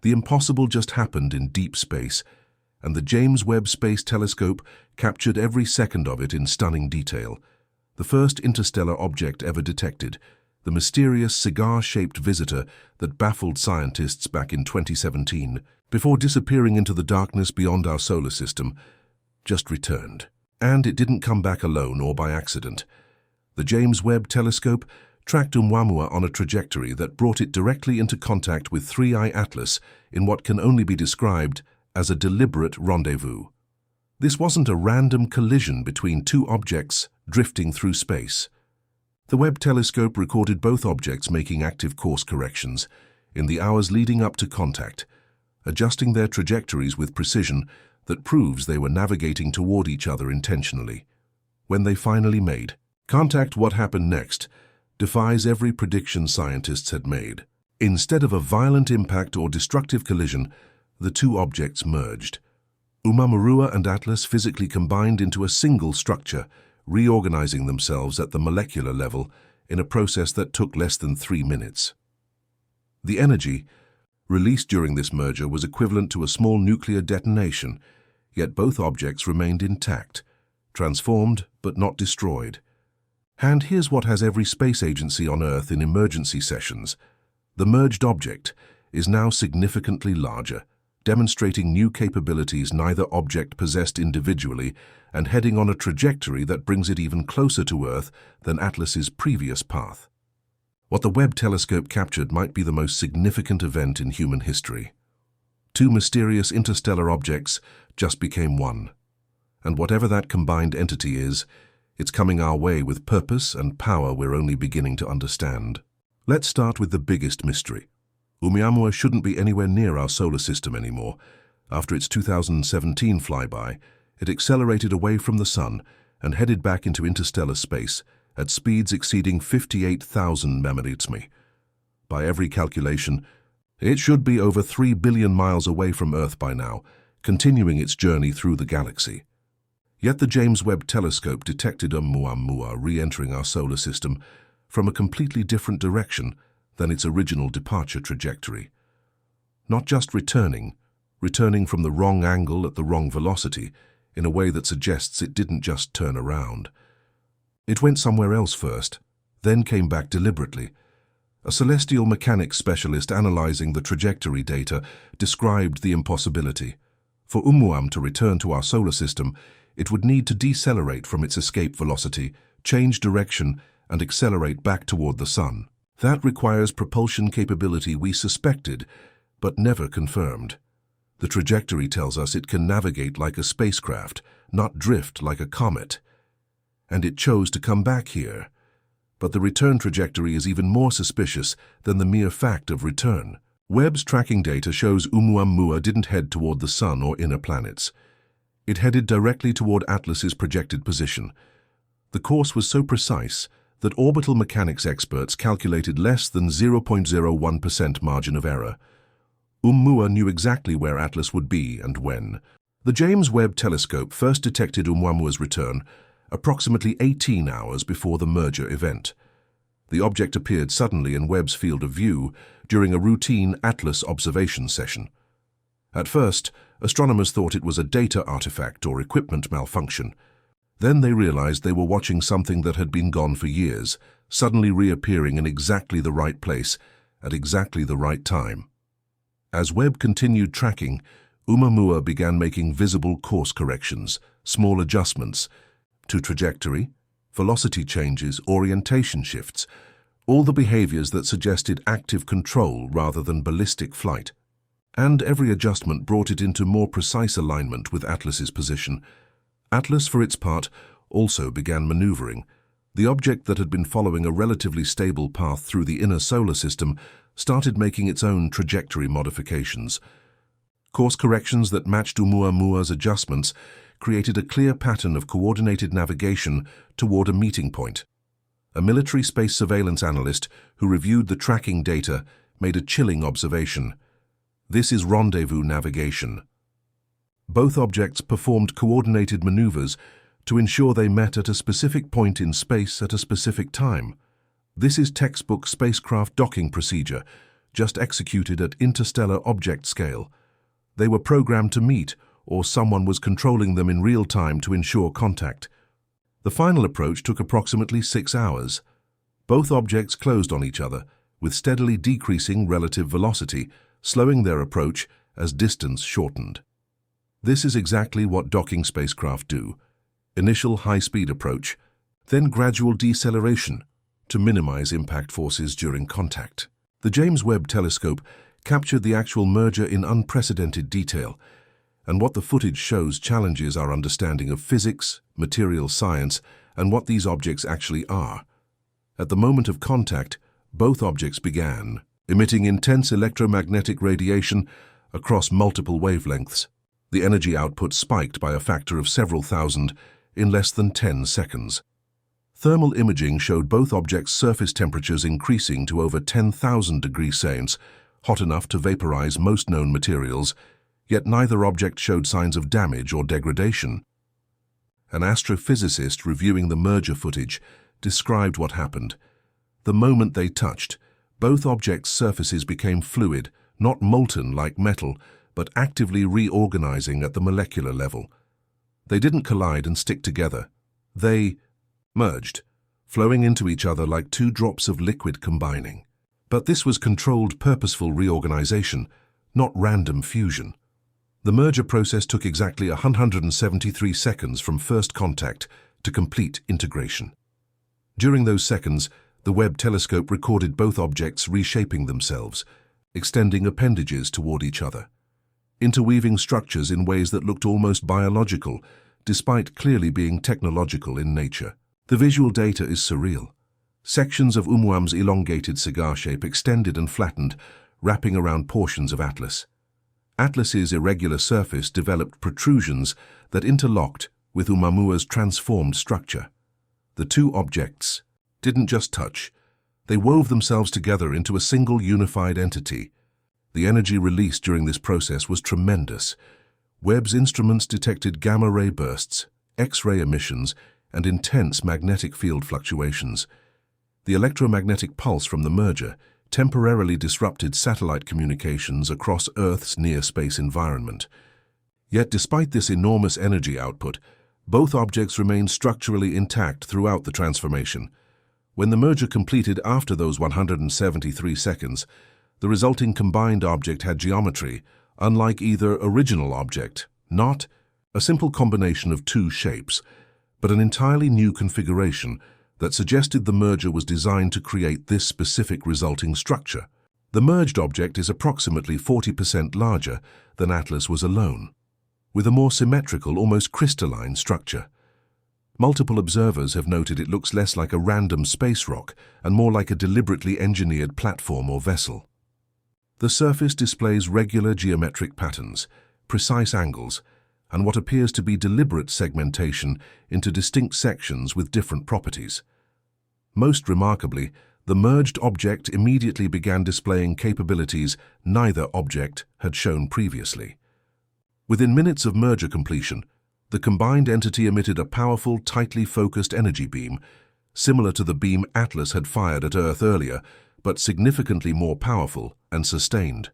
The impossible just happened in deep space, and the James Webb Space Telescope captured every second of it in stunning detail. The first interstellar object ever detected, the mysterious cigar-shaped visitor that baffled scientists back in 2017, before disappearing into the darkness beyond our solar system, just returned. And it didn't come back alone or by accident. The James Webb Telescope tracked Oumuamua on a trajectory that brought it directly into contact with 3I Atlas in what can only be described as a deliberate rendezvous. This wasn't a random collision between two objects drifting through space. The Webb telescope recorded both objects making active course corrections in the hours leading up to contact, adjusting their trajectories with precision that proves they were navigating toward each other intentionally. When they finally made contact, what happened next defies every prediction scientists had made. Instead of a violent impact or destructive collision, the two objects merged. Oumuamua and Atlas physically combined into a single structure, reorganizing themselves at the molecular level in a process that took less than 3 minutes. The energy released during this merger was equivalent to a small nuclear detonation, yet both objects remained intact, transformed but not destroyed. And here's what has every space agency on Earth in emergency sessions. The merged object is now significantly larger, demonstrating new capabilities neither object possessed individually and heading on a trajectory that brings it even closer to Earth than Atlas's previous path. What the Webb telescope captured might be the most significant event in human history. Two mysterious interstellar objects just became one. And whatever that combined entity is, it's coming our way with purpose and power we're only beginning to understand. Let's start with the biggest mystery. Oumuamua shouldn't be anywhere near our solar system anymore. After its 2017 flyby, it accelerated away from the Sun and headed back into interstellar space at speeds exceeding 58,000 km/h. By every calculation, it should be over 3 billion miles away from Earth by now, continuing its journey through the galaxy. Yet the James Webb telescope detected Oumuamua re-entering our solar system from a completely different direction than its original departure trajectory. Not just returning from the wrong angle at the wrong velocity in a way that suggests it didn't just turn around. It went somewhere else first, then came back deliberately. A celestial mechanics specialist analyzing the trajectory data described the impossibility. For Oumuamua to return to our solar system, it would need to decelerate from its escape velocity, change direction, and accelerate back toward the Sun. That requires propulsion capability we suspected, but never confirmed. The trajectory tells us it can navigate like a spacecraft, not drift like a comet. And it chose to come back here. But the return trajectory is even more suspicious than the mere fact of return. Webb's tracking data shows Oumuamua didn't head toward the Sun or inner planets. It headed directly toward Atlas's projected position. The course was so precise that orbital mechanics experts calculated less than 0.01% margin of error. Oumuamua knew exactly where Atlas would be and when. The James Webb telescope first detected Oumuamua's return approximately 18 hours before the merger event. The object appeared suddenly in Webb's field of view during a routine Atlas observation session. At first, astronomers thought it was a data artifact or equipment malfunction. Then they realized they were watching something that had been gone for years, suddenly reappearing in exactly the right place at exactly the right time. As Webb continued tracking, Oumuamua began making visible course corrections, small adjustments to trajectory, velocity changes, orientation shifts, all the behaviors that suggested active control rather than ballistic flight. And every adjustment brought it into more precise alignment with Atlas's position. Atlas, for its part, also began maneuvering. The object that had been following a relatively stable path through the inner solar system started making its own trajectory modifications. Course corrections that matched Oumuamua's adjustments created a clear pattern of coordinated navigation toward a meeting point. A military space surveillance analyst who reviewed the tracking data made a chilling observation. This is rendezvous navigation. Both objects performed coordinated maneuvers to ensure they met at a specific point in space at a specific time. This is textbook spacecraft docking procedure, just executed at interstellar object scale. They were programmed to meet, or someone was controlling them in real time to ensure contact. The final approach took approximately 6 hours. Both objects closed on each other, with steadily decreasing relative velocity, slowing their approach as distance shortened. This is exactly what docking spacecraft do. Initial high-speed approach, then gradual deceleration to minimize impact forces during contact. The James Webb Telescope captured the actual merger in unprecedented detail, and what the footage shows challenges our understanding of physics, material science, and what these objects actually are. At the moment of contact, both objects began emitting intense electromagnetic radiation across multiple wavelengths. The energy output spiked by a factor of several thousand in less than 10 seconds. Thermal imaging showed both objects' surface temperatures increasing to over 10,000 degrees Celsius, hot enough to vaporize most known materials, yet neither object showed signs of damage or degradation. An astrophysicist reviewing the merger footage described what happened. The moment they touched, both objects' surfaces became fluid, not molten like metal, but actively reorganizing at the molecular level. They didn't collide and stick together. They merged, flowing into each other like two drops of liquid combining. But this was controlled, purposeful reorganization, not random fusion. The merger process took exactly 173 seconds from first contact to complete integration. During those seconds, the Webb telescope recorded both objects reshaping themselves, extending appendages toward each other, interweaving structures in ways that looked almost biological, despite clearly being technological in nature. The visual data is surreal. Sections of Oumuam's elongated cigar shape extended and flattened, wrapping around portions of Atlas. Atlas's irregular surface developed protrusions that interlocked with Oumuamua's transformed structure. The two objects didn't just touch, they wove themselves together into a single unified entity. The energy released during this process was tremendous. Webb's instruments detected gamma-ray bursts, X-ray emissions, and intense magnetic field fluctuations. The electromagnetic pulse from the merger temporarily disrupted satellite communications across Earth's near-space environment. Yet despite this enormous energy output, both objects remained structurally intact throughout the transformation. When the merger completed after those 173 seconds, the resulting combined object had geometry unlike either original object, not a simple combination of two shapes, but an entirely new configuration that suggested the merger was designed to create this specific resulting structure. The merged object is approximately 40% larger than Atlas was alone, with a more symmetrical, almost crystalline structure. Multiple observers have noted it looks less like a random space rock and more like a deliberately engineered platform or vessel. The surface displays regular geometric patterns, precise angles, and what appears to be deliberate segmentation into distinct sections with different properties. Most remarkably, the merged object immediately began displaying capabilities neither object had shown previously. Within minutes of merger completion, the combined entity emitted a powerful, tightly focused energy beam, similar to the beam Atlas had fired at Earth earlier, but significantly more powerful and sustained.